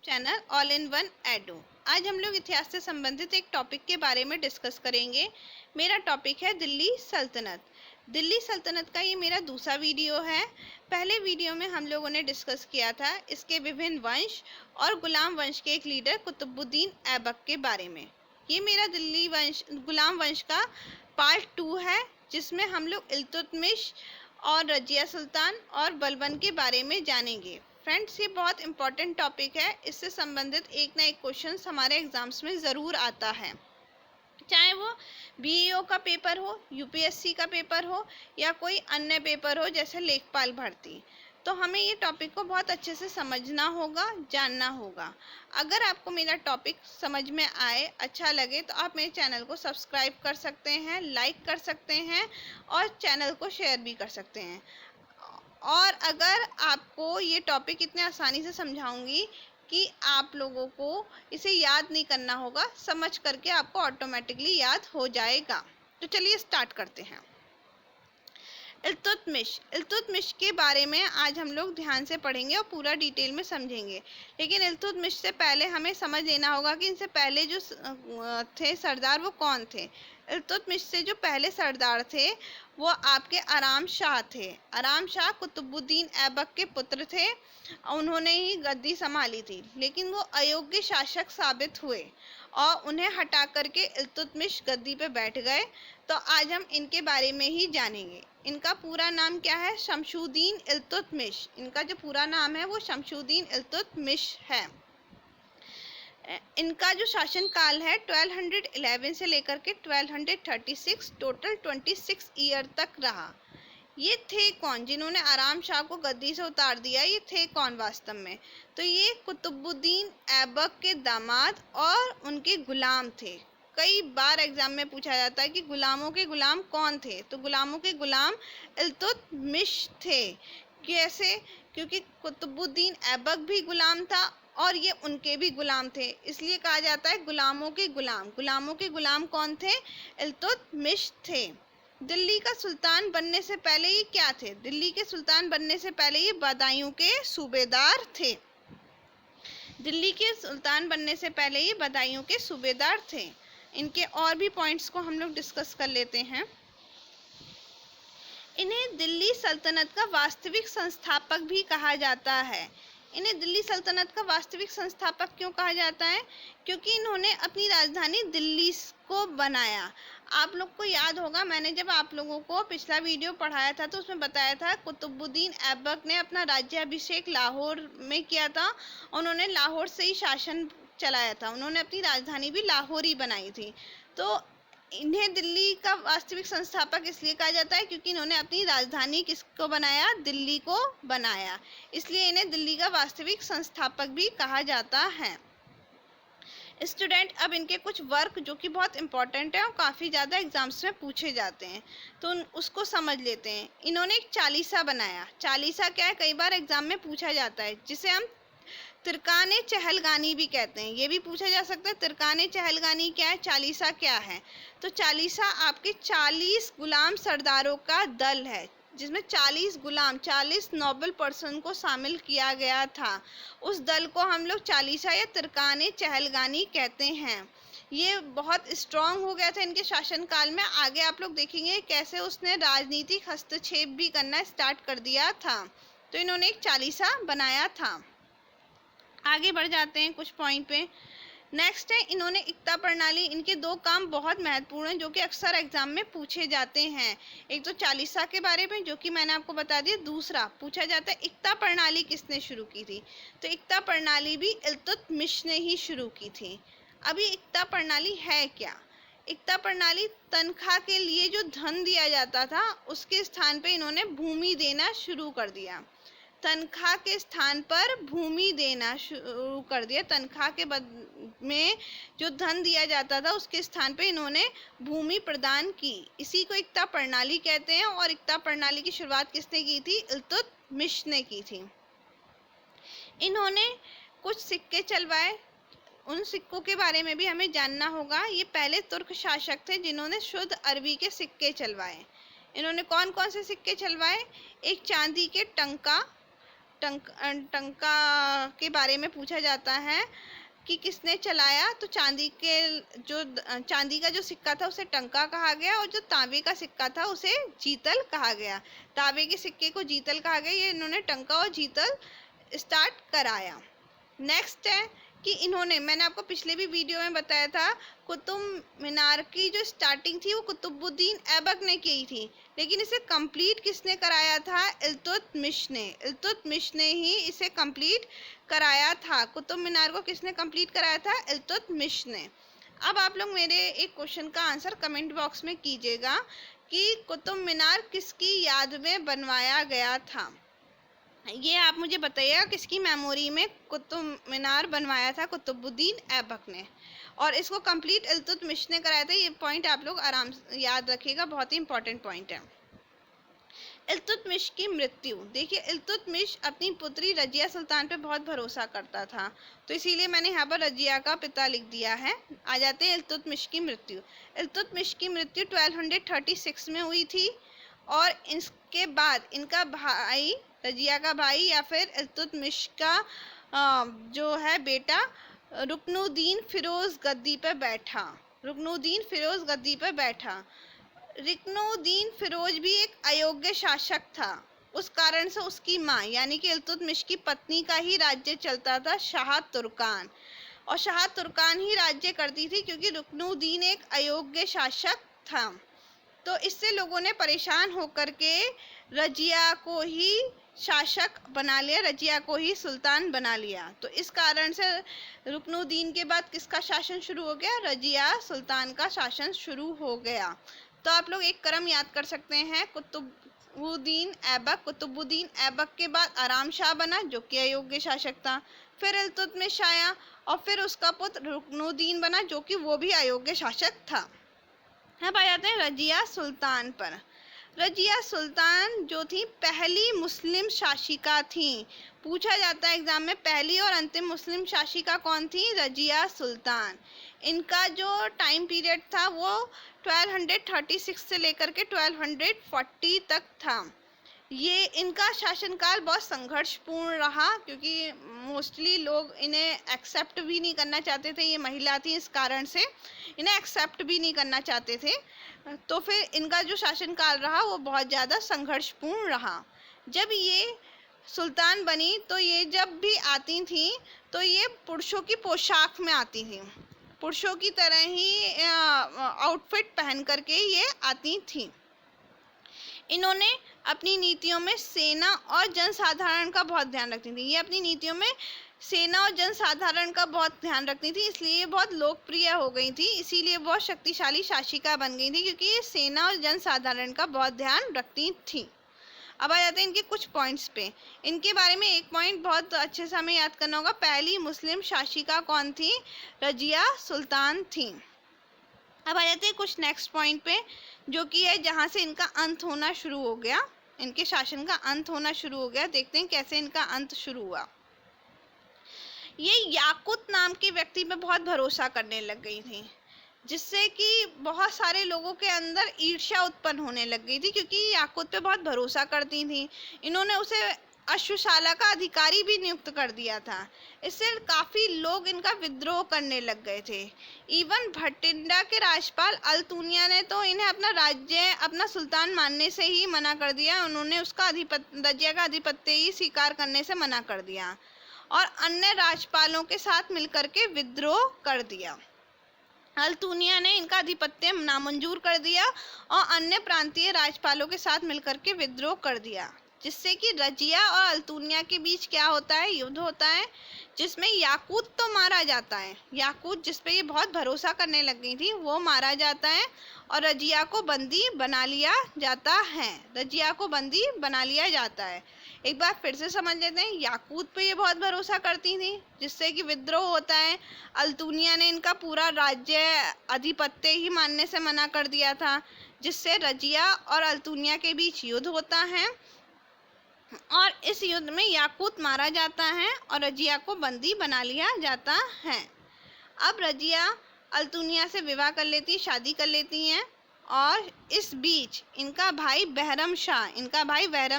Channel all in one edu. आज हम लोग इतिहास से संबंधित एक टॉपिक के बारे में डिस्कस करेंगे। मेरा टॉपिक है दिल्ली सल्तनत। दिल्ली सल्तनत का ये मेरा दूसरा वीडियो है। पहले वीडियो में हम लोगों ने डिस्कस किया था इसके विभिन्न वंश और गुलाम वंश के एक लीडर कुतुबुद्दीन ऐबक के बारे में। ये मेरा दिल्ली वंश गुलाम वंश का पार्ट 2 है, जिसमें हम लोग इल्तुतमिश और रजिया सुल्तान और बलबन के बारे में जानेंगे। फ्रेंड्स, ये बहुत इंपॉर्टेंट टॉपिक है। इससे संबंधित एक ना एक क्वेश्चन हमारे एग्जाम्स में ज़रूर आता है, चाहे वो बीईओ का पेपर हो, यूपीएससी का पेपर हो या कोई अन्य पेपर हो जैसे लेखपाल भर्ती। तो हमें ये टॉपिक को बहुत अच्छे से समझना होगा, जानना होगा। अगर आपको मेरा टॉपिक समझ में आए, अच्छा लगे, तो आप मेरे चैनल को सब्सक्राइब कर सकते हैं, लाइक कर सकते हैं और चैनल को शेयर भी कर सकते हैं। और अगर आपको ये टॉपिक इतने आसानी से समझाऊंगी कि आप लोगों को इसे याद नहीं करना होगा, समझ करके आपको ऑटोमेटिकली याद हो जाएगा। तो चलिए स्टार्ट करते हैं। इल्तुतमिश के बारे में आज हम लोग ध्यान से पढ़ेंगे और पूरा डिटेल में समझेंगे। लेकिन इल्तुतमिश से पहले हमें समझ लेना होगा कि इनसे पहले जो थे सरदार वो कौन थे। इल्तुतमिश से जो पहले सरदार थे वो आपके आराम शाह थे। आराम शाह कुतुबुद्दीन ऐबक के पुत्र थे। उन्होंने ही गद्दी संभाली थी, लेकिन वो अयोग्य शासक साबित हुए और उन्हें हटा करके इल्तुतमिश गद्दी पे बैठ गए। तो आज हम इनके बारे में ही जानेंगे। इनका पूरा नाम क्या है? शमशुद्दीन इल्तुतमिश। इनका जो पूरा नाम है वो शमशुद्दीन इल्तुतमिश है। इनका जो शासन काल है 1211 से लेकर के 1236, टोटल 26 ईयर तक रहा। ये थे कौन जिन्होंने आराम शाह को गद्दी से उतार दिया? ये थे कौन वास्तव में? तो ये कुतुबुद्दीन ऐबक के दामाद और उनके गुलाम थे। कई बार एग्जाम में पूछा जाता है कि गुलामों के गुलाम कौन थे? तो गुलामों के गुलाम इल्तुतमिश थे। कैसे? क्योंकि कुतुबुद्दीन ऐबक भी गुलाम था और ये उनके भी गुलाम थे, इसलिए कहा जाता है गुलामों के गुलाम। गुलामों के गुलाम कौन थे? इल्तुतमिश थे। दिल्ली का सुल्तान बनने से पहले ये क्या थे? दिल्ली के सुल्तान बनने से पहले ये बदायूं के सूबेदार थे। दिल्ली के सुल्तान बनने से पहले ये बदायूं के सूबेदार थे। इनके और भी पॉइंट्स को हम लोग डिस्कस कर लेते हैं। इन्हें दिल्ली सल्तनत का वास्तविक संस्थापक भी कहा जाता है। इन्हें दिल्ली सल्तनत का वास्तविक संस्थापक क्यों कहा जाता है? क्योंकि इन्होंने अपनी राजधानी दिल्ली को बनाया। आप लोग को याद होगा, मैंने जब आप लोगों को पिछला वीडियो पढ़ाया था तो उसमें बताया था कुतुबुद्दीन ऐबक ने अपना राज्याभिषेक लाहौर में किया था। उन्होंने लाहौर से ही शासन चलाया था। उन्होंने अपनी राजधानी भी लाहौर ही बनाई थी। तो इन्हें दिल्ली का वास्तविक संस्थापक इसलिए कहा जाता है क्योंकि इन्होंने अपनी राजधानी किसको बनाया? दिल्ली को बनाया। इसलिए इन्हें दिल्ली का वास्तविक संस्थापक भी कहा जाता है। स्टूडेंट, अब इनके कुछ वर्क जो कि बहुत इंपॉर्टेंट है और काफ़ी ज़्यादा एग्जाम्स में पूछे जाते हैं, तो उसको समझ लेते हैं। इन्होंने एक चालीसा बनाया। चालीसा क्या है? कई बार एग्जाम में पूछा जाता है, जिसे हम तिरकाने चहलगानी भी कहते हैं। ये भी पूछा जा सकता है तिरकाने चहलगानी क्या है, चालीसा क्या है। तो चालीसा आपके 40 गुलाम सरदारों का दल है, जिसमें 40 गुलाम, 40 नोबल पर्सन को शामिल किया गया था। उस दल को हम लोग चालीसा या तिरकाने चहलगानी कहते हैं। ये बहुत स्ट्रांग हो गया था इनके शासनकाल में। आगे आप लोग देखेंगे कैसे उसने राजनीतिक हस्तक्षेप भी करना स्टार्ट कर दिया था। तो इन्होंने एक चालीसा बनाया था। आगे बढ़ जाते हैं कुछ पॉइंट पे। नेक्स्ट है, इन्होंने इक्ता प्रणाली। इनके दो काम बहुत महत्वपूर्ण हैं जो कि अक्सर एग्जाम में पूछे जाते हैं। एक तो चालीसा के बारे में जो कि मैंने आपको बता दिया, दूसरा पूछा जाता है इक्ता प्रणाली किसने शुरू की थी? तो इक्ता प्रणाली भी इल्तुतमिश ने ही शुरू की थी। अभी इक्ता प्रणाली है क्या? इक्ता प्रणाली तनख्वाह के लिए जो धन दिया जाता था उसके स्थान पे इन्होंने भूमि देना शुरू कर दिया। तनख्वाह के स्थान पर भूमि देना शुरू कर दिया। तनख्वाह के में जो धन दिया जाता था उसके स्थान पे इन्होंने भूमि प्रदान की। इसी को इक्ता प्रणाली कहते हैं। और इक्ता प्रणाली की शुरुआत किसने की थी? इल्तुतमिश ने की थी। इन्होंने कुछ सिक्के चलवाए। उन सिक्कों के बारे में भी हमें जानना होगा। ये पहले तुर्क शासक थे जिन्होंने शुद्ध अरबी के सिक्के चलवाए। इन्होंने कौन कौन से सिक्के चलवाए? एक चांदी के टंका के बारे में पूछा जाता है कि किसने चलाया, तो चांदी का जो सिक्का था उसे टंका कहा गया, और जो तांबे का सिक्का था उसे जीतल कहा गया। तांबे के सिक्के को जीतल कहा गया, ये इन्होंने टंका और जीतल स्टार्ट कराया। नेक्स्ट है कि इन्होंने, मैंने आपको पिछले भी वीडियो में बताया था, कुतुब मीनार की जो स्टार्टिंग थी वो कुतुबुद्दीन ऐबक ने की थी, लेकिन इसे कंप्लीट किसने कराया था? इल्तुतमिश ने। इल्तुतमिश ने ही इसे कंप्लीट कराया था। कुतुब मीनार को किसने कंप्लीट कराया था? इल्तुतमिश ने। अब आप लोग मेरे एक क्वेश्चन का आंसर कमेंट बॉक्स में कीजिएगा कि कुतुब मीनार किसकी याद में बनवाया गया था। ये आप मुझे बताइएगा किसकी मेमोरी में कुतुब मीनार बनवाया था? कुतुबुद्दीन ऐबक ने, और इसको कंप्लीट इल्तुतमिश ने कराया था। ये पॉइंट आप लोग आराम से याद रखिएगा, बहुत ही इंपॉर्टेंट पॉइंट है। इल्तुतमिश की मृत्यु, देखिए इल्तुतमिश अपनी पुत्री रजिया सुल्तान पे बहुत भरोसा करता था, तो इसीलिए मैंने यहाँ पर रजिया का पिता लिख दिया है। आ जाते हैं इल्तुतमिश की मृत्यु। इल्तुतमिश की मृत्यु 1236 में हुई थी, और इसके बाद इनका भाई, रजिया का भाई या फिर इल्तुतमिश का जो है बेटा रुकनुद्दीन फिरोज गद्दी पर बैठा। रुकनुद्दीन फिरोज गद्दी पर बैठा। रुकनुद्दीन फिरोज भी एक अयोग्य शासक था, उस कारण से उसकी माँ यानी कि इल्तुतमिश की पत्नी का ही राज्य चलता था, शाह तुर्कान, और शाह तुर्कान ही राज्य करती थी क्योंकि रुकनुद्दीन एक अयोग्य शासक था। तो इससे लोगों ने परेशान होकर के रजिया को ही शासक बना लिया, रजिया को ही सुल्तान बना लिया। तो इस कारण से रुकनुद्दीन के बाद किसका शासन शुरू हो गया? रजिया सुल्तान का शासन शुरू हो गया। तो आप लोग एक क्रम याद कर सकते हैं, कुतुबुद्दीन ऐबक। कुतुबुद्दीन ऐबक के बाद आराम शाह बना जो कि अयोग्य शासक था, फिर इल्तुतमिश आया, और फिर उसका पुत्र रुकनुद्दीन बना जो कि वो भी अयोग्य शासक था। अब आ जाते हैं रजिया सुल्तान पर। रजिया सुल्तान जो थी पहली मुस्लिम शासिका थी। पूछा जाता है एग्जाम में, पहली और अंतिम मुस्लिम शासिका कौन थी? रजिया सुल्तान। इनका जो टाइम पीरियड था वो 1236 से लेकर के 1240 तक था। ये इनका शासनकाल बहुत संघर्षपूर्ण रहा, क्योंकि मोस्टली लोग इन्हें एक्सेप्ट भी नहीं करना चाहते थे। ये महिला थी, इस कारण से इन्हें एक्सेप्ट भी नहीं करना चाहते थे। तो फिर इनका जो शासनकाल रहा वो बहुत ज़्यादा संघर्षपूर्ण रहा। जब ये सुल्तान बनी तो ये जब भी आती थी तो ये पुरुषों की पोशाक में आती थी, पुरुषों की तरह ही आउटफिट पहन करके ये आती थी। इन्होंने अपनी नीतियों में सेना और जनसाधारण का बहुत ध्यान रखती थी। ये अपनी नीतियों में सेना और जनसाधारण का बहुत ध्यान रखती थी, इसलिए ये बहुत लोकप्रिय हो गई थी, इसीलिए बहुत शक्तिशाली शासिका बन गई थी, क्योंकि ये सेना और जनसाधारण का बहुत ध्यान रखती थी। अब आ जाते हैं इनके कुछ पॉइंट्स पे। इनके बारे में एक पॉइंट बहुत अच्छे से हमें याद करना होगा, पहली मुस्लिम शासिका कौन थी? रजिया सुल्तान थी। अब आ जाते हैं कुछ नेक्स्ट पॉइंट पे, जो कि है जहाँ से इनका अंत होना शुरू हो गया, इनके शासन का अंत होना शुरू हो गया। देखते हैं कैसे इनका अंत शुरू हुआ। ये याकूत नाम के व्यक्ति पे बहुत भरोसा करने लग गई थी, जिससे कि बहुत सारे लोगों के अंदर ईर्ष्या उत्पन्न होने लग गई थी, क्योंकि याकूत पे बहुत भरोसा करती थी। इन्होंने उसे अश्वशाला का अधिकारी भी नियुक्त कर दिया था। इससे काफ़ी लोग इनका विद्रोह करने लग गए थे। इवन भटिंडा के राजपाल अल्तुनिया ने तो इन्हें अपना राज्य, अपना सुल्तान मानने से ही मना कर दिया। उन्होंने उसका रजिया का आधिपत्य ही स्वीकार करने से मना कर दिया, और अन्य राजपालों के साथ मिलकर के विद्रोह कर दिया। अल्तुनिया ने इनका आधिपत्य नामंजूर कर दिया और अन्य प्रांतीय राजपालों के साथ मिलकर के विद्रोह कर दिया, जिससे कि रजिया और अल्तुनिया के बीच क्या होता है? युद्ध होता है, जिसमें याकूत तो मारा जाता है। याकूत जिस पे ये बहुत भरोसा करने लग गई थी वो मारा जाता है, और रजिया को बंदी बना लिया जाता है। रजिया को बंदी बना लिया जाता है। एक बार फिर से समझ लेते हैं, याकूत पे ये बहुत भरोसा करती थी, जिससे कि विद्रोह होता है। अल्तुनिया ने इनका पूरा राज्य आधिपत्य ही मानने से मना कर दिया था, जिससे रजिया और अल्तुनिया के बीच युद्ध होता है, और इस युद्ध में याकूत मारा जाता है और रजिया को बंदी बना लिया जाता है। अब रजिया अल्तुनिया से विवाह कर लेती, शादी कर लेती हैं, और इस बीच इनका भाई बहरम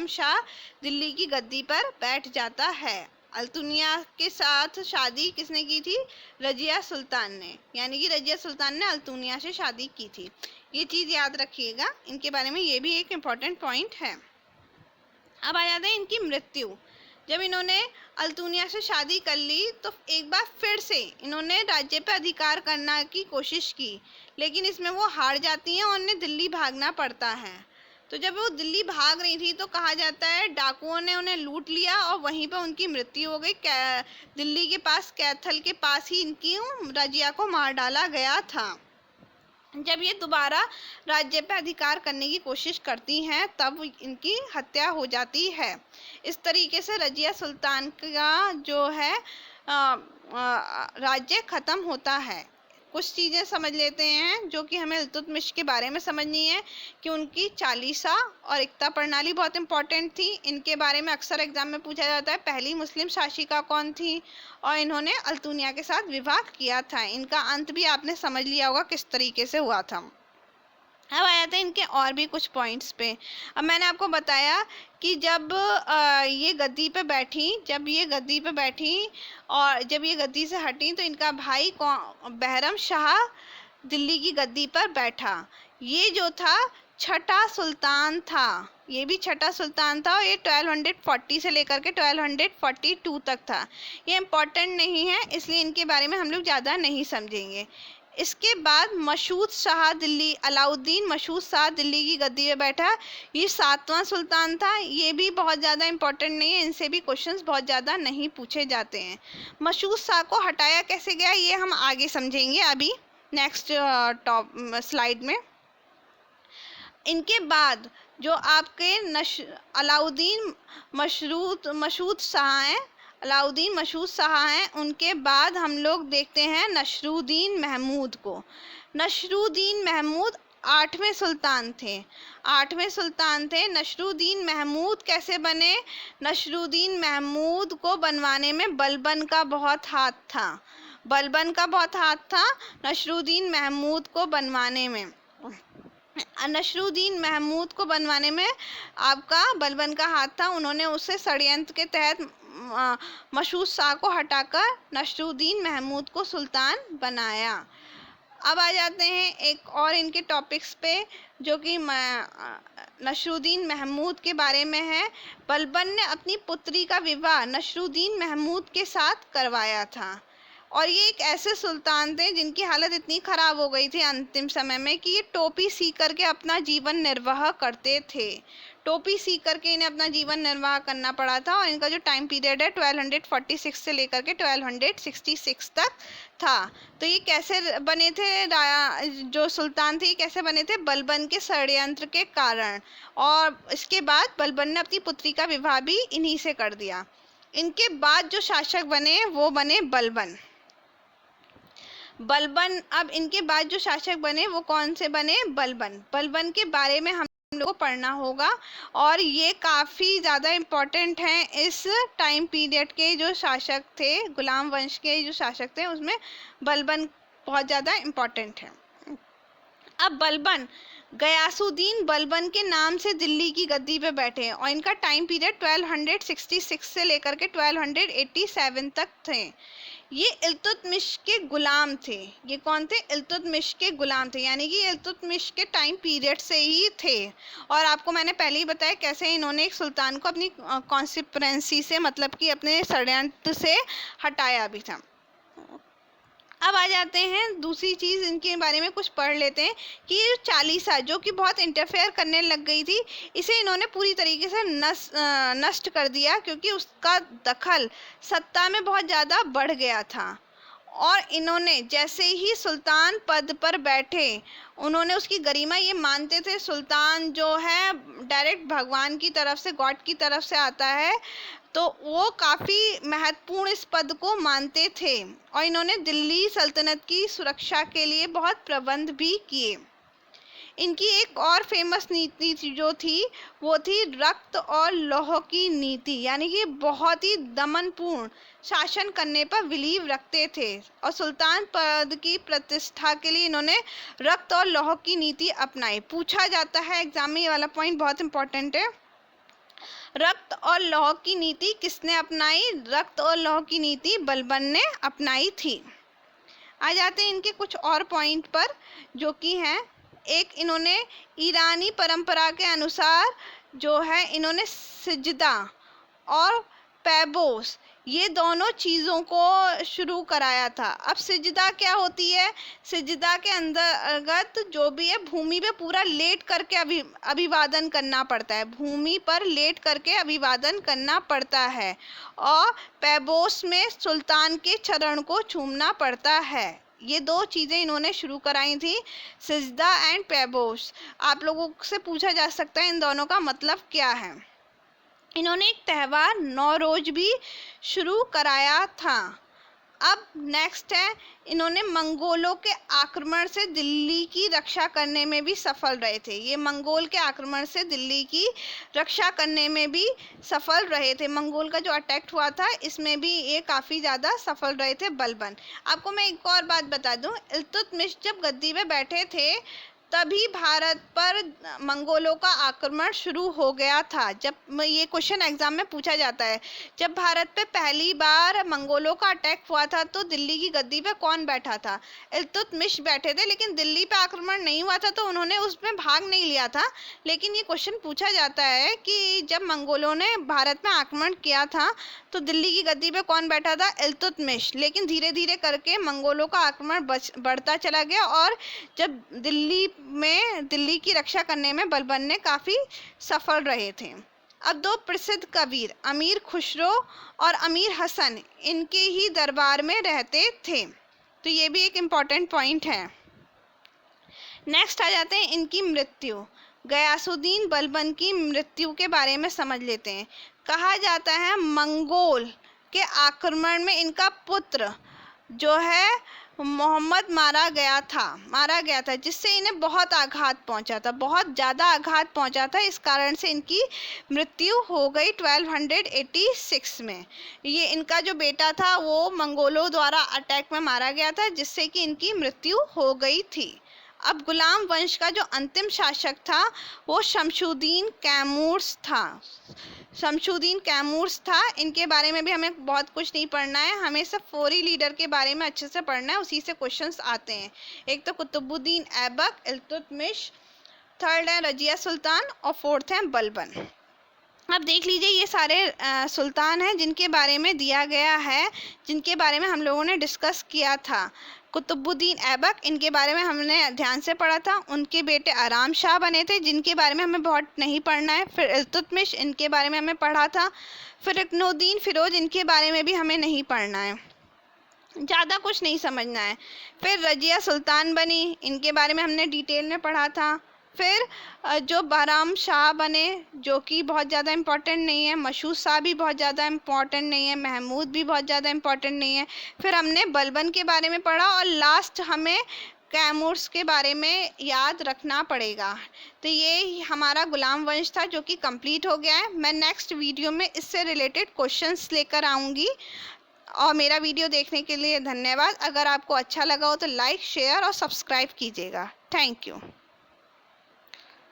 शाह दिल्ली की गद्दी पर बैठ जाता है। अल्तुनिया के साथ शादी किसने की थी? रजिया सुल्तान ने, यानी कि रजिया सुल्तान ने अल्तुनिया से शादी की थी। ये चीज़ याद रखिएगा, इनके बारे में ये भी एक इम्पॉर्टेंट पॉइंट है। अब आ जाते हैं इनकी मृत्यु। जब इन्होंने अल्तुनिया से शादी कर ली तो एक बार फिर से इन्होंने राज्य पर अधिकार करने की कोशिश की, लेकिन इसमें वो हार जाती हैं और उन्हें दिल्ली भागना पड़ता है। तो जब वो दिल्ली भाग रही थी तो कहा जाता है डाकुओं ने उन्हें लूट लिया और वहीं पर उनकी मृत्यु हो गई। दिल्ली के पास कैथल के पास ही इनकी रजिया को मार डाला गया था। जब ये दोबारा राज्य पर अधिकार करने की कोशिश करती हैं तब इनकी हत्या हो जाती है। इस तरीके से रजिया सुल्तान का जो है राज्य खत्म होता है। कुछ चीज़ें समझ लेते हैं जो कि हमें इल्तुतमिश के बारे में समझनी है कि उनकी चालीसा और इक्ता प्रणाली बहुत इंपॉर्टेंट थी। इनके बारे में अक्सर एग्जाम में पूछा जाता है पहली मुस्लिम शासिका कौन थी, और इन्होंने अल्तुनिया के साथ विवाह किया था। इनका अंत भी आपने समझ लिया होगा किस तरीके से हुआ था। अब आ जाते हैं इनके और भी कुछ पॉइंट्स पे। अब मैंने आपको बताया कि जब ये गद्दी पे बैठी और जब ये गद्दी से हटी तो इनका भाई बहरम शाह दिल्ली की गद्दी पर बैठा। ये जो था छठा सुल्तान था, ये भी छठा सुल्तान था और ये 1240 से लेकर के 1242 तक था। ये इम्पोर्टेंट नहीं है, इसलिए इनके बारे में हम लोग ज़्यादा नहीं समझेंगे। इसके बाद अलाउद्दीन मशहूद शाह दिल्ली की गद्दी पे बैठा। ये 7वां सुल्तान था। ये भी बहुत ज़्यादा इम्पोर्टेंट नहीं है, इनसे भी क्वेश्चंस बहुत ज़्यादा नहीं पूछे जाते हैं। मशहूद शाह को हटाया कैसे गया ये हम आगे समझेंगे अभी नेक्स्ट स्लाइड में। इनके बाद जो आपके अलाउद्दीन मशहूद शाह हैं, उनके बाद हम लोग देखते हैं नसरुद्दीन महमूद को। नसरुद्दीन महमूद 8वें सुल्तान थे। नसरुद्दीन महमूद कैसे बने? नसरुद्दीन महमूद को बनवाने में बलबन का बहुत हाथ था। नसरुद्दीन महमूद को बनवाने में आपका बलबन का हाथ था। उन्होंने उसे षड्यंत्र के तहत मशहूद शाह को हटाकर नसरुद्दीन महमूद को सुल्तान बनाया। अब आ जाते हैं एक और इनके टॉपिक्स पे जो कि नसरुद्दीन महमूद के बारे में है। बलबन ने अपनी पुत्री का विवाह नसरुद्दीन महमूद के साथ करवाया था और ये एक ऐसे सुल्तान थे जिनकी हालत इतनी ख़राब हो गई थी अंतिम समय में कि ये टोपी सी करके अपना जीवन निर्वाह करते थे। इन्हें अपना जीवन निर्वाह करना पड़ा था और इनका जो टाइम पीरियड है 1246 से लेकर के 1266 तक था। तो ये कैसे बने थे? जो सुल्तान थे कैसे बने थे? बलबन के षड्यंत्र के कारण। और इसके बाद बलबन ने अपनी पुत्री का विवाह भी इन्हीं से कर दिया। इनके बाद जो शासक बने वो बने बलबन। अब इनके बाद जो शासक बने वो कौन से बने? बलबन के बारे में हम लोग को पढ़ना होगा और ये काफ़ी ज़्यादा इम्पोर्टेंट हैं। इस टाइम पीरियड के जो शासक थे, गुलाम वंश के जो शासक थे, उसमें बलबन बहुत ज़्यादा इम्पोर्टेंट है। अब गयासुद्दीन बलबन के नाम से दिल्ली की गद्दी पे बैठे और इनका टाइम पीरियड 1266 से लेकर के 1287 तक थे। ये इल्तुतमिश के गुलाम थे। ये कौन थे? इल्तुतमिश के गुलाम थे, यानी कि इल्तुतमिश के टाइम पीरियड से ही थे। और आपको मैंने पहले ही बताया कैसे इन्होंने एक सुल्तान को अपनी कॉन्स्पिरेंसी से, मतलब कि अपने षड्यंत्र से हटाया भी था। अब आ जाते हैं दूसरी चीज़, इनके बारे में कुछ पढ़ लेते हैं कि ये चालीसा जो कि बहुत इंटरफेयर करने लग गई थी, इसे इन्होंने पूरी तरीके से नष्ट कर दिया क्योंकि उसका दखल सत्ता में बहुत ज़्यादा बढ़ गया था। और इन्होंने जैसे ही सुल्तान पद पर बैठे, उन्होंने उसकी गरिमा, ये मानते थे सुल्तान जो है डायरेक्ट भगवान की तरफ से, गॉड की तरफ से आता है, तो वो काफ़ी महत्वपूर्ण इस पद को मानते थे। और इन्होंने दिल्ली सल्तनत की सुरक्षा के लिए बहुत प्रबंध भी किए। इनकी एक और फेमस नीति जो थी वो थी रक्त और लौह की नीति, यानी कि बहुत ही दमनपूर्ण शासन करने पर बिलीव रखते थे और सुल्तान पद की प्रतिष्ठा के लिए इन्होंने रक्त और लौह की नीति अपनाई। पूछा जाता है एग्जाम में, ये वाला पॉइंट बहुत इंपॉर्टेंट है। रक्त और लौह की नीति किसने अपनाई? रक्त और लौह की नीति बलबन ने अपनाई थी। आ जाते हैं इनके कुछ और पॉइंट पर जो कि हैं, एक इन्होंने ईरानी परंपरा के अनुसार जो है इन्होंने सिजदा और पैबोस ये दोनों चीज़ों को शुरू कराया था। अब सिजदा क्या होती है? सिजदा के अंतर्गत जो भी है भूमि पे पूरा लेट करके अभिवादन करना पड़ता है, भूमि पर लेट करके अभिवादन करना पड़ता है। और पैबोस में सुल्तान के चरण को चूमना पड़ता है। ये दो चीज़ें इन्होंने शुरू कराई थी, सिजदा एंड पैबोस। आप लोगों से पूछा जा सकता है इन दोनों का मतलब क्या है। इन्होंने एक त्यौहार नौरोज भी शुरू कराया था। अब नेक्स्ट है, इन्होंने मंगोलों के आक्रमण से दिल्ली की रक्षा करने में भी सफल रहे थे। ये मंगोल के आक्रमण से दिल्ली की रक्षा करने में भी सफल रहे थे। मंगोल का जो अटैक हुआ था इसमें भी ये काफ़ी ज़्यादा सफल रहे थे बलबन। आपको मैं एक और बात बता दूं, इल्तुतमिश जब गद्दी पे बैठे थे तभी भारत पर मंगोलों का आक्रमण शुरू हो गया था। जब ये क्वेश्चन एग्जाम में पूछा जाता है, जब भारत पे पहली बार मंगोलों का अटैक हुआ था तो दिल्ली की गद्दी पे कौन बैठा था? इल्तुतमिश बैठे थे, लेकिन दिल्ली पे आक्रमण नहीं हुआ था तो उन्होंने उसमें भाग नहीं लिया था। लेकिन ये क्वेश्चन पूछा जाता है कि जब मंगोलों ने भारत में आक्रमण किया था तो दिल्ली की गद्दी पे कौन बैठा था? इल्तुतमिश। लेकिन धीरे धीरे करके मंगोलों का आक्रमण बढ़ता चला गया और जब दिल्ली की रक्षा करने में बलबन ने काफ़ी सफल रहे थे। अब दो प्रसिद्ध कबीर अमीर खुसरो और अमीर हसन इनके ही दरबार में रहते थे, तो ये भी एक इम्पॉर्टेंट पॉइंट है। नेक्स्ट आ जाते हैं इनकी मृत्यु। गयासुद्दीन बलबन की मृत्यु के बारे में समझ लेते हैं। कहा जाता है मंगोल के आक्रमण में इनका पुत्र जो है मोहम्मद मारा गया था, जिससे इन्हें बहुत आघात पहुंचा था, बहुत ज़्यादा आघात पहुंचा था। इस कारण से इनकी मृत्यु हो गई 1286 में। ये इनका जो बेटा था वो मंगोलों द्वारा अटैक में मारा गया था, जिससे कि इनकी मृत्यु हो गई थी। अब गुलाम वंश का जो अंतिम शासक था वो शमशुद्दीन कैमूर्स था। इनके बारे में भी हमें बहुत कुछ नहीं पढ़ना है, हमें सिर्फ फौरी लीडर के बारे में अच्छे से पढ़ना है, उसी से क्वेश्चंस आते हैं। एक तो कुतुबुद्दीन ऐबक, इल्तुतमिश, थर्ड है रजिया सुल्तान और फोर्थ है बलबन। अब देख लीजिए ये सारे सुल्तान हैं जिनके बारे में दिया गया है, जिनके बारे में हम लोगों ने डिस्कस किया था। कुतुबुद्दीन ऐबक, इनके बारे में हमने ध्यान से पढ़ा था। उनके बेटे आराम शाह बने थे, जिनके बारे में हमें बहुत नहीं पढ़ना है। फिर इल्तुतमिश, इनके बारे में हमें पढ़ा था। फिर इब्नुद्दीन फिरोज, इनके बारे में भी हमें नहीं पढ़ना है, ज़्यादा कुछ नहीं समझना है। फिर रजिया सुल्तान बनी, इनके बारे में हमने डिटेल में पढ़ा था। फिर जो बहराम शाह बने जो कि बहुत ज़्यादा इम्पॉर्टेंट नहीं है, मशहूद शाह भी बहुत ज़्यादा इम्पॉर्टेंट नहीं है, महमूद भी बहुत ज़्यादा इम्पॉर्टेंट नहीं है। फिर हमने बलबन के बारे में पढ़ा और लास्ट हमें कैमूर्स के बारे में याद रखना पड़ेगा। तो ये हमारा गुलाम वंश था जो कि कंप्लीट हो गया है। मैं नेक्स्ट वीडियो में इससे रिलेटेड क्वेश्चंस लेकर आऊँगी। और मेरा वीडियो देखने के लिए धन्यवाद। अगर आपको अच्छा लगा हो तो लाइक, शेयर और सब्सक्राइब कीजिएगा। Thank you.